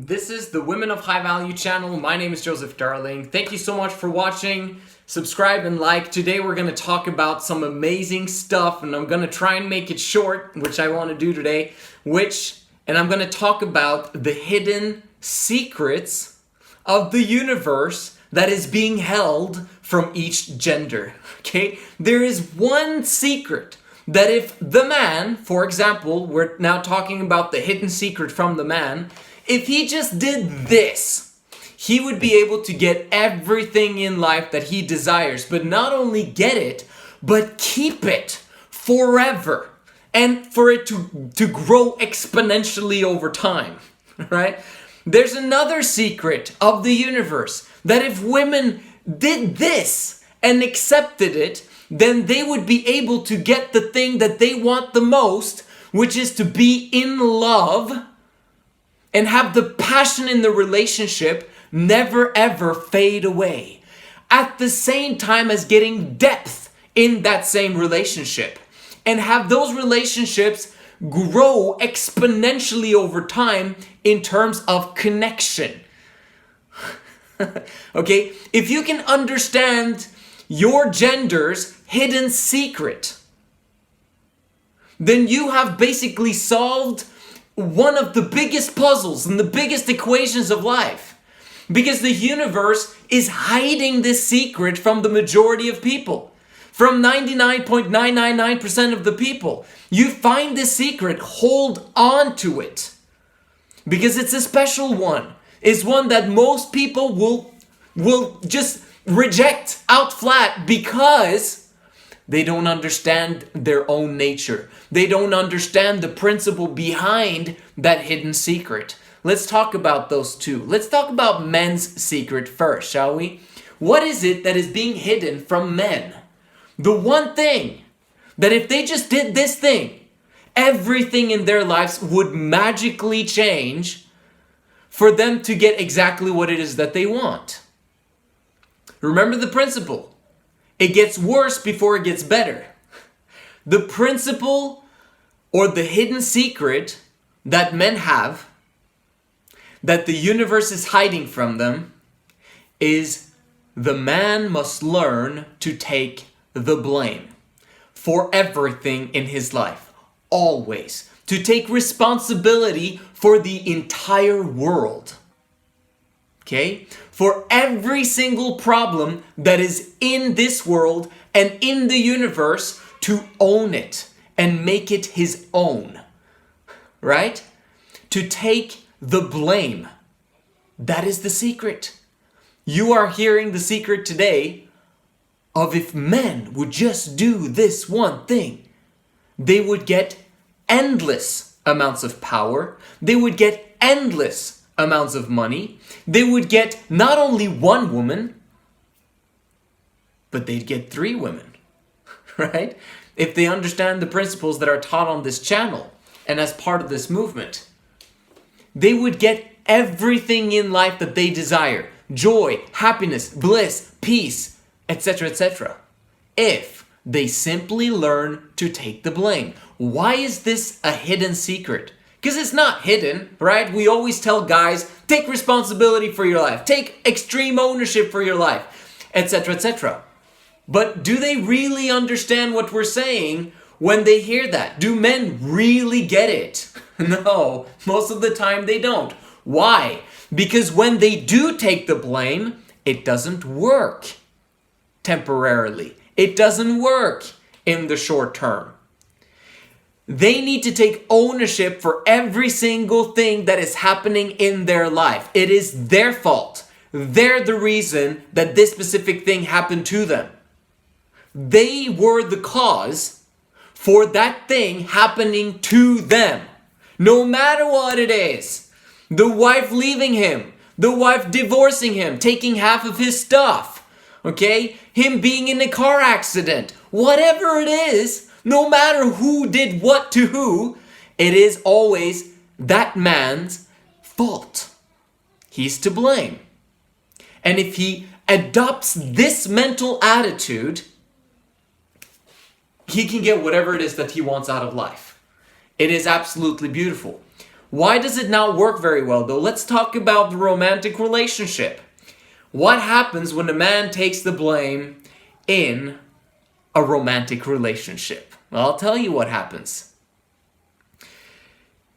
This is the Women of High Value channel. My name is Joseph Darling. Thank you so much for watching. Subscribe and like. Today we're going to talk about some amazing stuff, and I'm going to try and make it short, which I want to do today, and I'm going to talk about the hidden secrets of the universe that is being held from each gender. Okay? There is one secret that if the man, for example, we're now talking about the hidden secret from the man, if he just did this, he would be able to get everything in life that he desires, but not only get it, but keep it forever, and for it to grow exponentially over time, right? There's another secret of the universe that if women did this and accepted it, then they would be able to get the thing that they want the most, which is to be in love and have the passion in the relationship never ever fade away, at the same time as getting depth in that same relationship, and have those relationships grow exponentially over time in terms of connection. Okay, if you can understand your gender's hidden secret, then you have basically solved one of the biggest puzzles and the biggest equations of life. Because the universe is hiding this secret from the majority of people. From 99.999% of the people. You find this secret, hold on to it. Because it's a special one. It's one that most people will just reject out flat because they don't understand their own nature. They don't understand the principle behind that hidden secret. Let's talk about those two. Let's talk about men's secret first, shall we? What is it that is being hidden from men? The one thing that if they just did this thing, everything in their lives would magically change for them to get exactly what it is that they want. Remember the principle. It gets worse before it gets better. The principle or the hidden secret that men have, that the universe is hiding from them, is the man must learn to take the blame for everything in his life. Always. To take responsibility for the entire world. Okay? For every single problem that is in this world and in the universe, to own it and make it his own. Right? To take the blame. That is the secret. You are hearing the secret today of if men would just do this one thing, they would get endless amounts of power. They would get endless amounts of money. They would get not only one woman, but they'd get 3 women, right? If they understand the principles that are taught on this channel and as part of this movement, they would get everything in life that they desire. Joy, happiness, bliss, peace, etc., etc. If they simply learn to take the blame. Why is this a hidden secret? Because it's not hidden, right? We always tell guys, take responsibility for your life. Take extreme ownership for your life, etc., etc. But do they really understand what we're saying when they hear that? Do men really get it? No, most of the time they don't. Why? Because when they do take the blame, it doesn't work temporarily. It doesn't work in the short term. They need to take ownership for every single thing that is happening in their life. It is their fault. They're the reason that this specific thing happened to them. They were the cause for that thing happening to them. No matter what it is. The wife leaving him. The wife divorcing him. Taking half of his stuff. Okay? Him being in a car accident. Whatever it is. No matter who did what to who, it is always that man's fault. He's to blame. And if he adopts this mental attitude, he can get whatever it is that he wants out of life. It is absolutely beautiful. Why does it not work very well though? Let's talk about the romantic relationship. What happens when a man takes the blame in a romantic relationship? Well, I'll tell you what happens.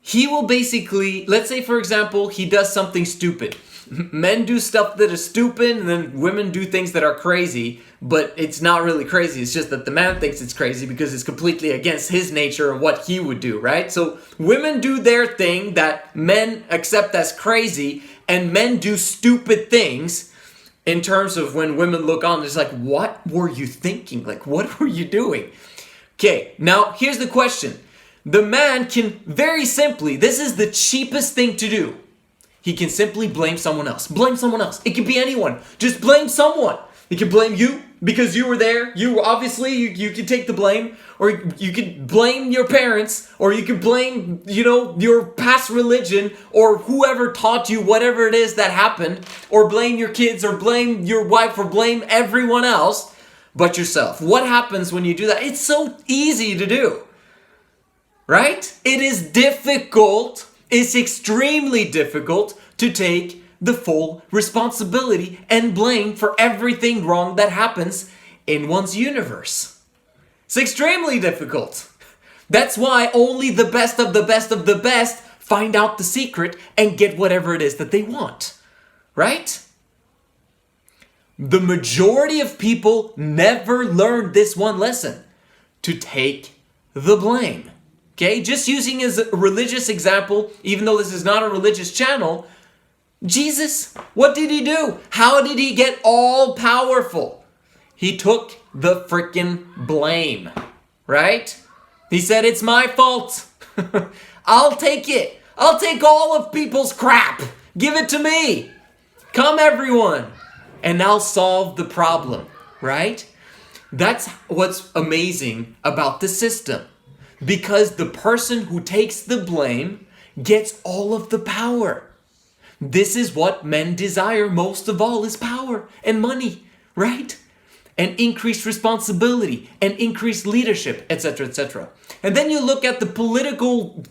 He will basically, let's say for example, he does something stupid. Men do stuff that is stupid, and then women do things that are crazy, but it's not really crazy. It's just that the man thinks it's crazy because it's completely against his nature and what he would do, right? So women do their thing that men accept as crazy, and men do stupid things in terms of when women look on, it's like, what were you thinking? Like, what were you doing? Okay, now here's the question. The man can very simply, this is the cheapest thing to do. He can simply blame someone else. Blame someone else. It could be anyone. Just blame someone. He can blame you because you were there. You obviously, you can take the blame. Or you could blame your parents. Or you could blame, your past religion. Or whoever taught you whatever it is that happened. Or blame your kids. Or blame your wife. Or blame everyone else but yourself. What happens when you do that? It's so easy to do. Right? It is difficult. It's extremely difficult to take the full responsibility and blame for everything wrong that happens in one's universe. It's extremely difficult. That's why only the best of the best of the best find out the secret and get whatever it is that they want. Right? The majority of people never learned this one lesson, to take the blame. Okay, just using as a religious example, even though this is not a religious channel, Jesus, what did he do? How did he get all powerful? He took the freaking blame, right? He said, it's my fault. I'll take it. I'll take all of people's crap. Give it to me. Come everyone. And I'll solve the problem, right? That's what's amazing about the system. Because the person who takes the blame gets all of the power. This is what men desire most of all, is power and money, right? And increased responsibility and increased leadership, etc., etc. And then you look at the political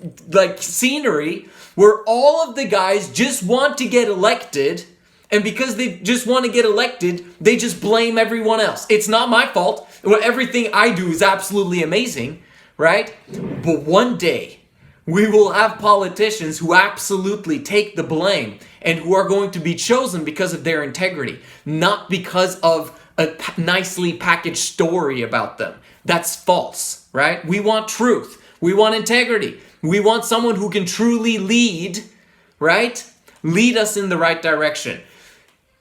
scenery where all of the guys just want to get elected, and because they just want to get elected, they just blame everyone else. It's not my fault. Everything I do is absolutely amazing. Right? But one day, we will have politicians who absolutely take the blame and who are going to be chosen because of their integrity, not because of a nicely packaged story about them. That's false, right? We want truth. We want integrity. We want someone who can truly lead, right? Lead us in the right direction.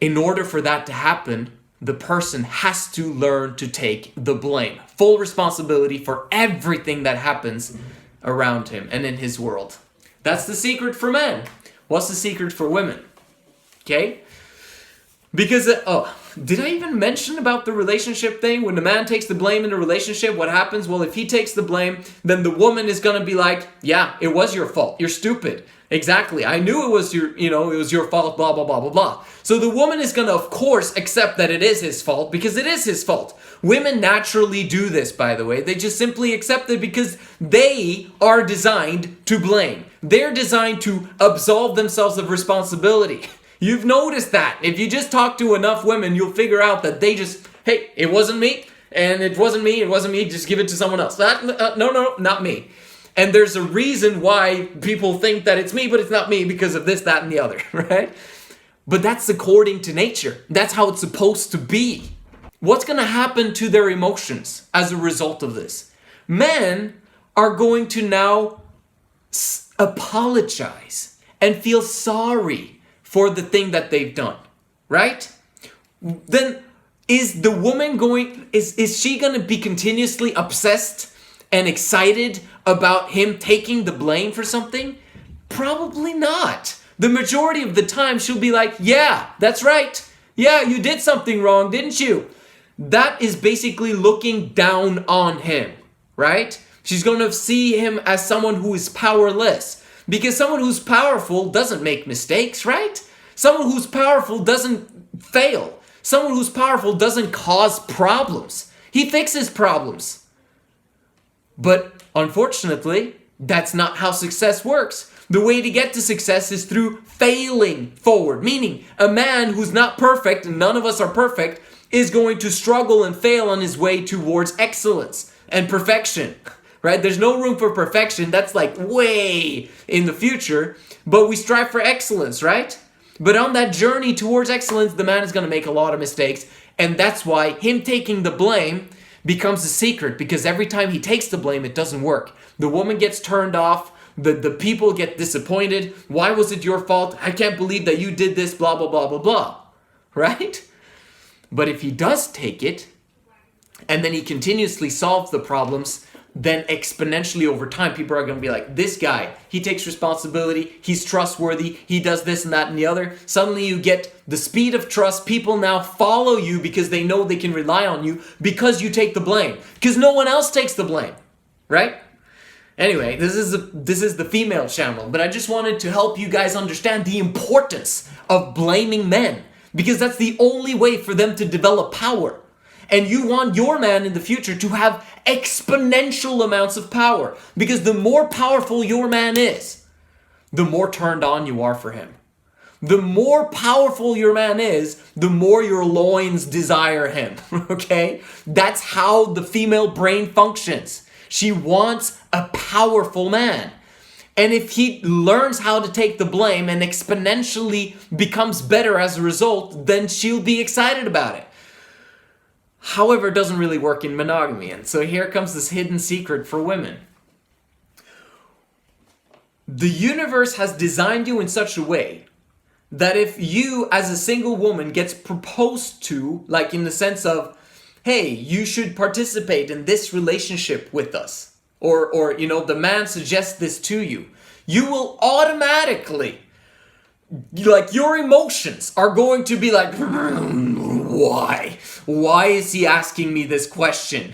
In order for that to happen, the person has to learn to take the blame. Full responsibility for everything that happens around him and in his world. That's the secret for men. What's the secret for women? Okay? Because, did I even mention about the relationship thing? When the man takes the blame in a relationship, what happens? Well, if he takes the blame, then the woman is going to be like, yeah, it was your fault. You're stupid. Exactly. I knew it was your fault, blah, blah, blah, blah, blah. So the woman is going to, of course, accept that it is his fault because it is his fault. Women naturally do this, by the way. They just simply accept it because they are designed to blame. They're designed to absolve themselves of responsibility. You've noticed that. If you just talk to enough women, you'll figure out that they just, hey, it wasn't me, and it wasn't me, just give it to someone else. No, not me. And there's a reason why people think that it's me, but it's not me because of this, that, and the other, right? But that's according to nature. That's how it's supposed to be. What's going to happen to their emotions as a result of this? Men are going to now apologize and feel sorry for the thing that they've done, right? Then is the woman is she going to be continuously obsessed and excited about him taking the blame for something? Probably not. The majority of the time she'll be like, yeah, that's right. Yeah, you did something wrong, didn't you? That is basically looking down on him, right? She's going to see him as someone who is powerless. Because someone who's powerful doesn't make mistakes, right? Someone who's powerful doesn't fail. Someone who's powerful doesn't cause problems. He fixes problems. But unfortunately, that's not how success works. The way to get to success is through failing forward. Meaning, a man who's not perfect, and none of us are perfect, is going to struggle and fail on his way towards excellence and perfection. Right? There's no room for perfection. That's like way in the future. But we strive for excellence, right? But on that journey towards excellence, the man is going to make a lot of mistakes. And that's why him taking the blame becomes a secret. Because every time he takes the blame, it doesn't work. The woman gets turned off. The people get disappointed. Why was it your fault? I can't believe that you did this, blah, blah, blah, blah, blah. Right? But if he does take it, and then he continuously solves the problems, then exponentially over time, people are going to be like, this guy, he takes responsibility, he's trustworthy, he does this and that and the other. Suddenly you get the speed of trust. People now follow you because they know they can rely on you because you take the blame. Because no one else takes the blame, right? Anyway, this is the female channel, but I just wanted to help you guys understand the importance of blaming men, because that's the only way for them to develop power. And you want your man in the future to have exponential amounts of power. Because the more powerful your man is, the more turned on you are for him. The more powerful your man is, the more your loins desire him. Okay? That's how the female brain functions. She wants a powerful man. And if he learns how to take the blame and exponentially becomes better as a result, then she'll be excited about it. However, it doesn't really work in monogamy. And so here comes this hidden secret for women. The universe has designed you in such a way that if you, as a single woman, gets proposed to, like in the sense of, hey, you should participate in this relationship with us, or you know, the man suggests this to you, you will automatically, like, your emotions are going to be like, why? Why is he asking me this question?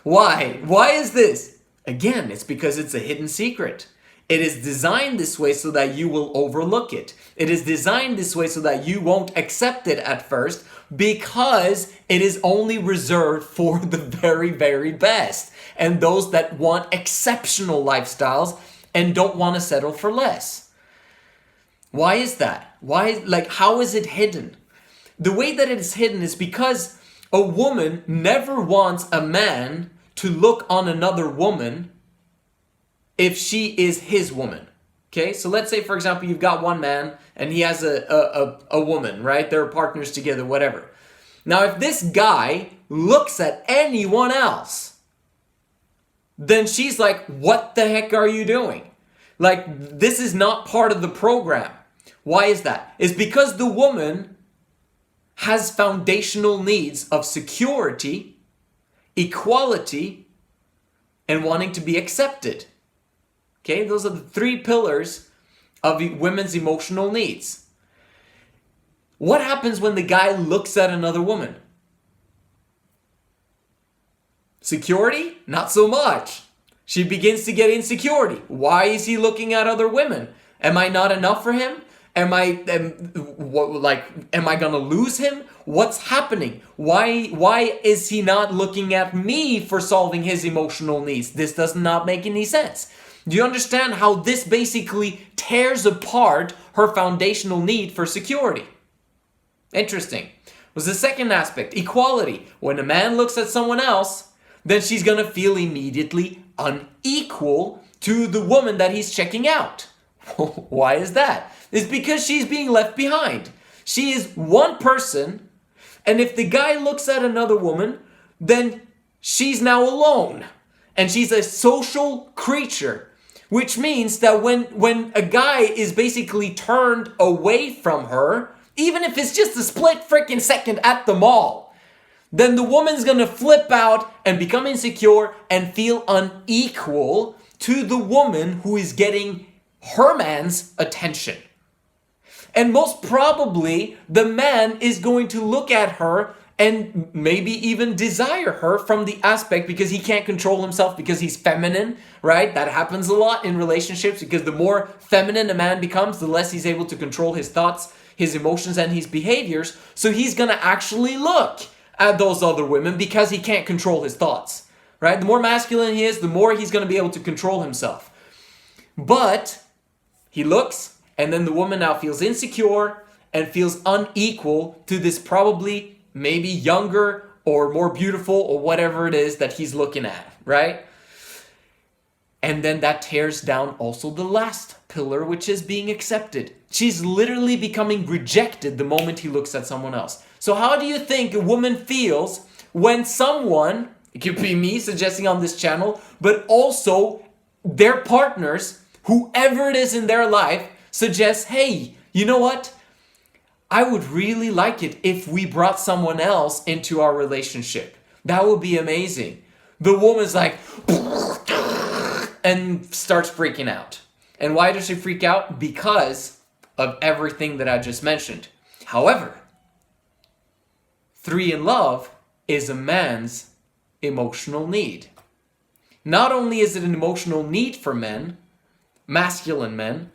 Why? Why is this? Again, it's because it's a hidden secret. It is designed this way so that you will overlook it. It is designed this way so that you won't accept it at first, because it is only reserved for the very, very best and those that want exceptional lifestyles and don't want to settle for less. Why is that? How is it hidden? The way that it is hidden is because a woman never wants a man to look on another woman if she is his woman. Okay, so let's say, for example, you've got one man and he has a woman, right? They're partners together, whatever. Now, if this guy looks at anyone else, then she's like, what the heck are you doing? Like, this is not part of the program. Why is that? It's because the woman has foundational needs of security, equality, and wanting to be accepted. Okay, those are the three pillars of women's emotional needs. What happens when the guy looks at another woman? Security? Not so much. She begins to get insecurity. Why is he looking at other women? Am I not enough for him? Am I gonna lose him? What's happening? Why is he not looking at me for solving his emotional needs? This does not make any sense. Do you understand how this basically tears apart her foundational need for security? Interesting. Was the second aspect, equality. When a man looks at someone else, then she's going to feel immediately unequal to the woman that he's checking out. Why is that? It's because she's being left behind. She is one person, and if the guy looks at another woman, then she's now alone. And she's a social creature, which means that when a guy is basically turned away from her, even if it's just a split freaking second at the mall, then the woman's gonna flip out and become insecure and feel unequal to the woman who is getting her man's attention. And most probably, the man is going to look at her and maybe even desire her from the aspect because he can't control himself because he's feminine, right? That happens a lot in relationships, because the more feminine a man becomes, the less he's able to control his thoughts, his emotions, and his behaviors. So he's going to actually look at those other women because he can't control his thoughts, right? The more masculine he is, the more he's going to be able to control himself. But He looks, and then the woman now feels insecure and feels unequal to this probably maybe younger or more beautiful or whatever it is that he's looking at, right? And then that tears down also the last pillar, which is being accepted. She's literally becoming rejected the moment he looks at someone else. So how do you think a woman feels when someone, it could be me suggesting on this channel, but also their partners, whoever it is in their life, suggests, hey, you know what? I would really like it if we brought someone else into our relationship. That would be amazing. The woman's like, and starts freaking out. And why does she freak out? Because of everything that I just mentioned. However, 3 in love is a man's emotional need. Not only is it an emotional need for men, masculine men,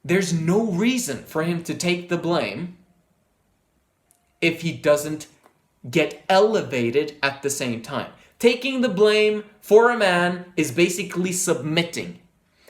there's no reason for him to take the blame if he doesn't get elevated at the same time. Taking the blame for a man is basically submitting.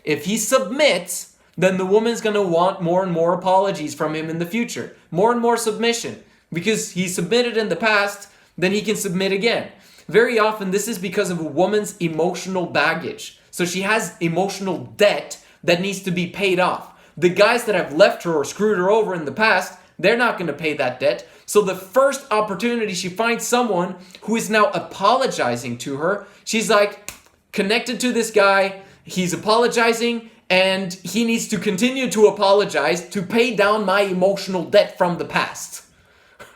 If he submits, then the woman's going to want more and more apologies from him in the future. More and more submission. Because he submitted in the past, then he can submit again. Very often this is because of a woman's emotional baggage. So she has emotional debt that needs to be paid off. The guys that have left her or screwed her over in the past, they're not going to pay that debt. So the first opportunity she finds someone who is now apologizing to her, she's like connected to this guy, he's apologizing, and he needs to continue to apologize to pay down my emotional debt from the past.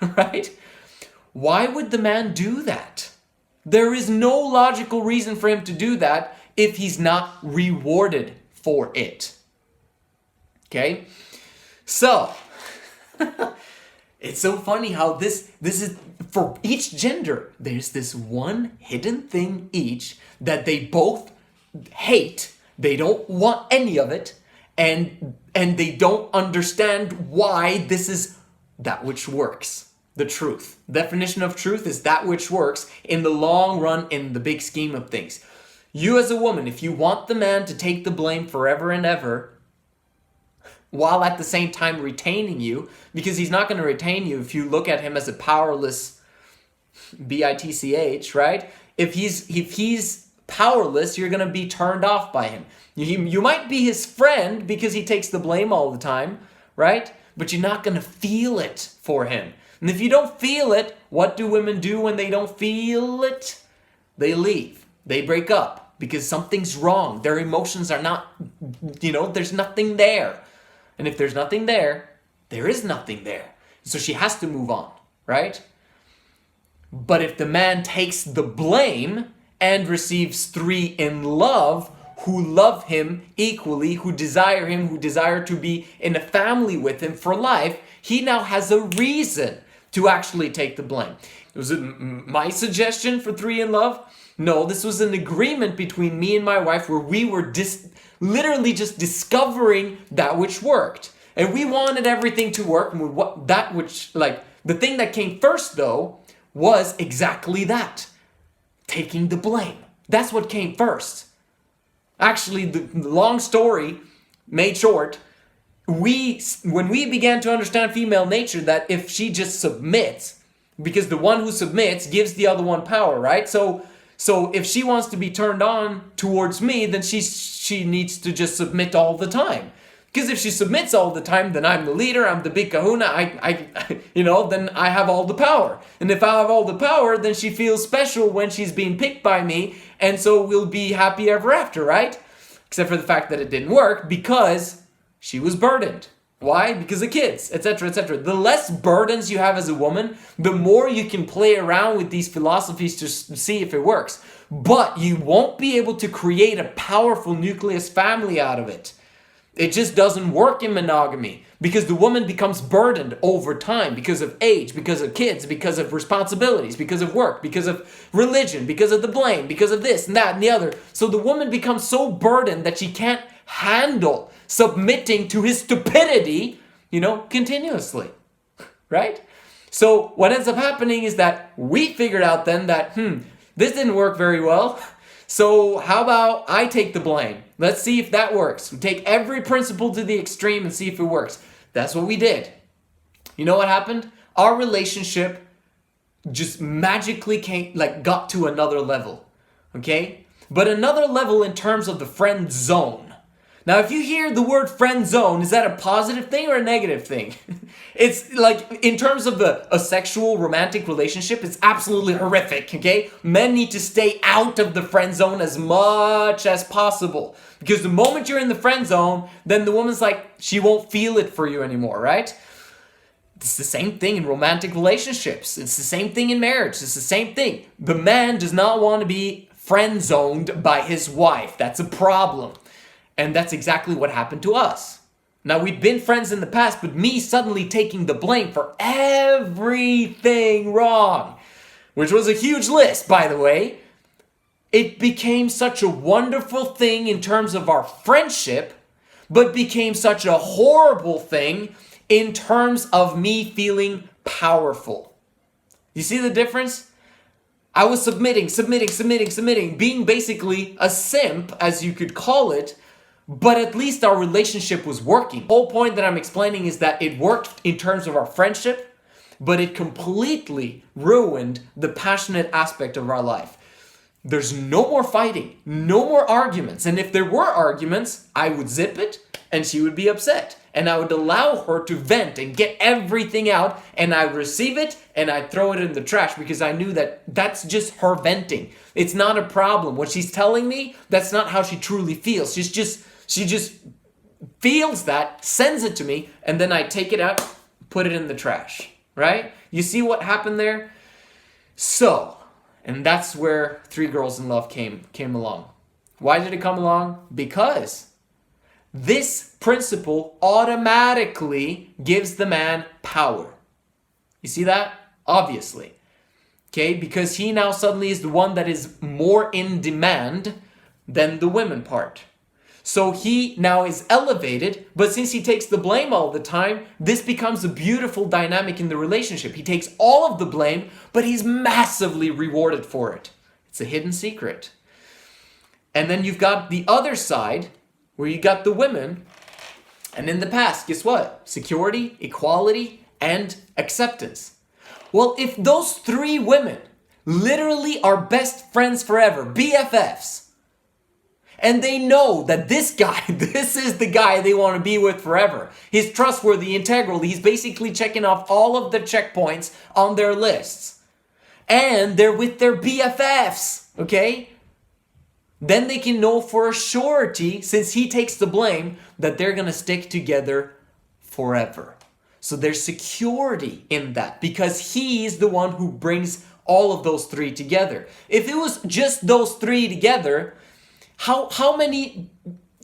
Right? Why would the man do that? There is no logical reason for him to do that if he's not rewarded for it. Okay? So, it's so funny how this is, for each gender, there's this one hidden thing each that they both hate, they don't want any of it, and they don't understand why this is that which works. The truth. Definition of truth is that which works in the long run, in the big scheme of things. You as a woman, if you want the man to take the blame forever and ever, while at the same time retaining you, because he's not going to retain you if you look at him as a powerless bitch, right? If he's powerless, you're going to be turned off by him. You might be his friend because he takes the blame all the time, right? But you're not going to feel it for him. And if you don't feel it, what do women do when they don't feel it? They leave. They break up because something's wrong. Their emotions are not, there's nothing there. And if there's nothing there, there is nothing there. So she has to move on, right? But if the man takes the blame and receives 3 in love, who love him equally, who desire him, who desire to be in a family with him for life, he now has a reason to actually take the blame. Was it my suggestion for 3 in love? No, this was an agreement between me and my wife where we were literally just discovering that which worked. And we wanted everything to work. And the thing that came first though was exactly that. Taking the blame. That's what came first. Actually, the long story made short, when we began to understand female nature, that if she just submits, because the one who submits gives the other one power, right? So if she wants to be turned on towards me, then she needs to just submit all the time. Because if she submits all the time, then I'm the leader, I'm the big kahuna, then I have all the power. And if I have all the power, then she feels special when she's being picked by me, and so we'll be happy ever after, right? Except for the fact that it didn't work because she was burdened. Why? Because of kids, etc., etc. The less burdens you have as a woman, the more you can play around with these philosophies to see if it works. But you won't be able to create a powerful nucleus family out of it. It just doesn't work in monogamy because the woman becomes burdened over time because of age, because of kids, because of responsibilities, because of work, because of religion, because of the blame, because of this and that and the other. So the woman becomes so burdened that she can't handle submitting to his stupidity, continuously, right? So what ends up happening is that we figured out then that, this didn't work very well. So how about I take the blame? Let's see if that works. We take every principle to the extreme and see if it works. That's what we did. You know what happened? Our relationship just magically got to another level. Okay? But another level in terms of the friend zone. Now, if you hear the word friend zone, is that a positive thing or a negative thing? It's like, in terms of a sexual romantic relationship, it's absolutely horrific, okay? Men need to stay out of the friend zone as much as possible. Because the moment you're in the friend zone, then the woman's like, she won't feel it for you anymore, right? It's the same thing in romantic relationships. It's the same thing in marriage. It's the same thing. The man does not want to be friend zoned by his wife. That's a problem. And that's exactly what happened to us. Now, we'd been friends in the past, but me suddenly taking the blame for everything wrong, which was a huge list, by the way, it became such a wonderful thing in terms of our friendship, but became such a horrible thing in terms of me feeling powerful. You see the difference? I was submitting, being basically a simp, as you could call it, but at least our relationship was working. The whole point that I'm explaining is that it worked in terms of our friendship, but it completely ruined the passionate aspect of our life. There's no more fighting, no more arguments. And if there were arguments, I would zip it and she would be upset. And I would allow her to vent and get everything out, and I'd receive it and I'd throw it in the trash because I knew that that's just her venting. It's not a problem. What she's telling me, that's not how she truly feels. She just feels that, sends it to me, and then I take it out, put it in the trash, right? You see what happened there? So, and that's where Three Girls in Love came along. Why did it come along? Because this principle automatically gives the man power. You see that? Obviously. Okay, because he now suddenly is the one that is more in demand than the women part. So he now is elevated, but since he takes the blame all the time, this becomes a beautiful dynamic in the relationship. He takes all of the blame, but he's massively rewarded for it. It's a hidden secret. And then you've got the other side, where you got the women, and in the past, guess what? Security, equality, and acceptance. Well, if those three women literally are best friends forever, BFFs, and they know that this guy, this is the guy they want to be with forever. He's trustworthy, integral. He's basically checking off all of the checkpoints on their lists. And they're with their BFFs, okay? Then they can know for a surety, since he takes the blame, that they're going to stick together forever. So there's security in that because he's the one who brings all of those three together. If it was just those three together, how many,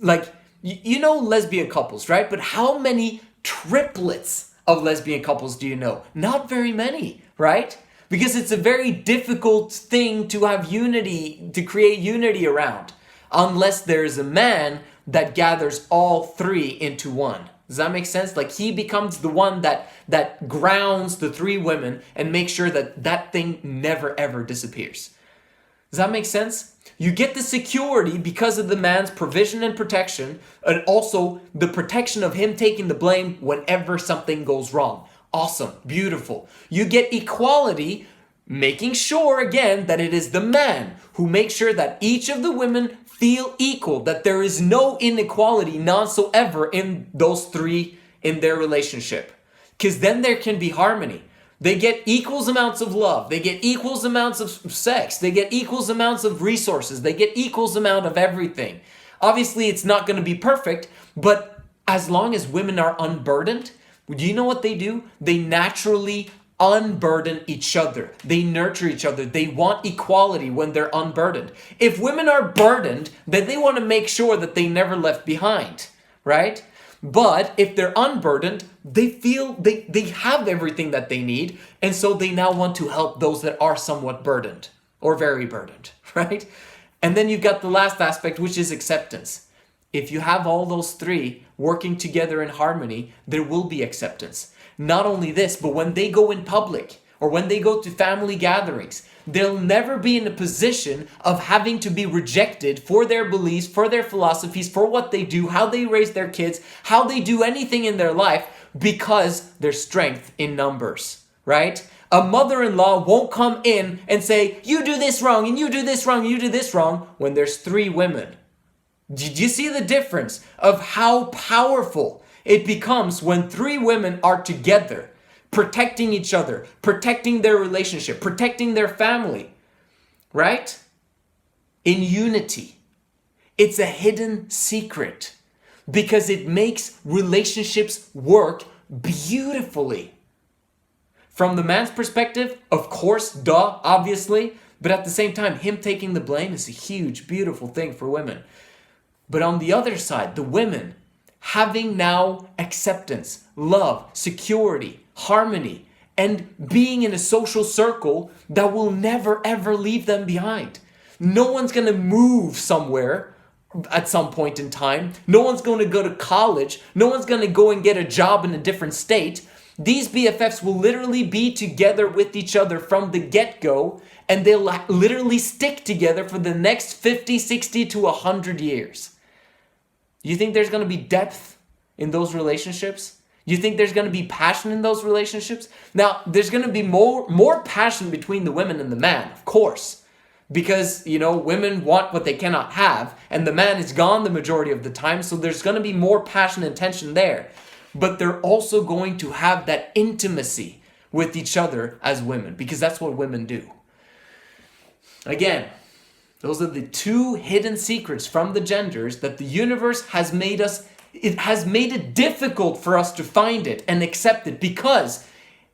like, you know lesbian couples, right? But how many triplets of lesbian couples do you know? Not very many, right? Because it's a very difficult thing to have unity, to create unity around, unless there's a man that gathers all three into one. Does that make sense? Like, he becomes the one that grounds the three women and makes sure that that thing never ever disappears. Does that make sense? You get the security because of the man's provision and protection, and also the protection of him taking the blame whenever something goes wrong. Awesome, beautiful. You get equality, making sure again that it is the man who makes sure that each of the women feel equal, that there is no inequality whatsoever in those three in their relationship. Because then there can be harmony. They get equal amounts of love. They get equal amounts of sex. They get equal amounts of resources. They get equal amount of everything. Obviously, it's not going to be perfect, but as long as women are unburdened, do you know what they do? They naturally unburden each other. They nurture each other. They want equality when they're unburdened. If women are burdened, then they want to make sure that they never left behind, right? But if they're unburdened, they feel they have everything that they need, and so they now want to help those that are somewhat burdened or very burdened, right? And then you've got the last aspect, which is acceptance. If you have all those three working together in harmony, there will be acceptance. Not only this, but when they go in public or when they go to family gatherings, they'll never be in a position of having to be rejected for their beliefs, for their philosophies, for what they do, how they raise their kids, how they do anything in their life, because there's strength in numbers, right? A mother-in-law won't come in and say, you do this wrong, and you do this wrong, and you do this wrong, when there's 3 women. Did you see the difference of how powerful it becomes when 3 women are together, protecting each other, protecting their relationship, protecting their family, right? In unity. It's a hidden secret because it makes relationships work beautifully. From the man's perspective, of course, duh, obviously, but at the same time, him taking the blame is a huge, beautiful thing for women. But on the other side, the women having now acceptance, love, security, harmony, and being in a social circle that will never ever leave them behind. No one's going to move somewhere at some point in time. No one's going to go to college. No one's going to go and get a job in a different state. These BFFs will literally be together with each other from the get-go, and they'll literally stick together for the next 50, 60 to 100 years. You think there's going to be depth in those relationships? You think there's going to be passion in those relationships? Now, there's going to be more passion between the women and the man, of course. Because, women want what they cannot have, and the man is gone the majority of the time, so there's going to be more passion and tension there. But they're also going to have that intimacy with each other as women, because that's what women do. Again, those are the 2 hidden secrets from the genders that the universe has made it difficult for us to find it and accept it, because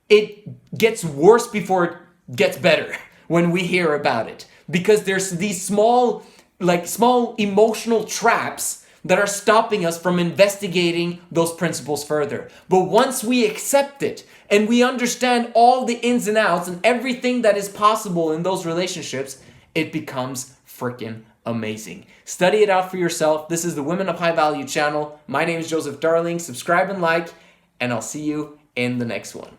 it gets worse before it gets better when we hear about it. Because there's these small emotional traps that are stopping us from investigating those principles further. But once we accept it and we understand all the ins and outs and everything that is possible in those relationships, it becomes freaking amazing. Study it out for yourself. This is the Women of High Value channel. My name is Joseph Darling. Subscribe and like, and I'll see you in the next one.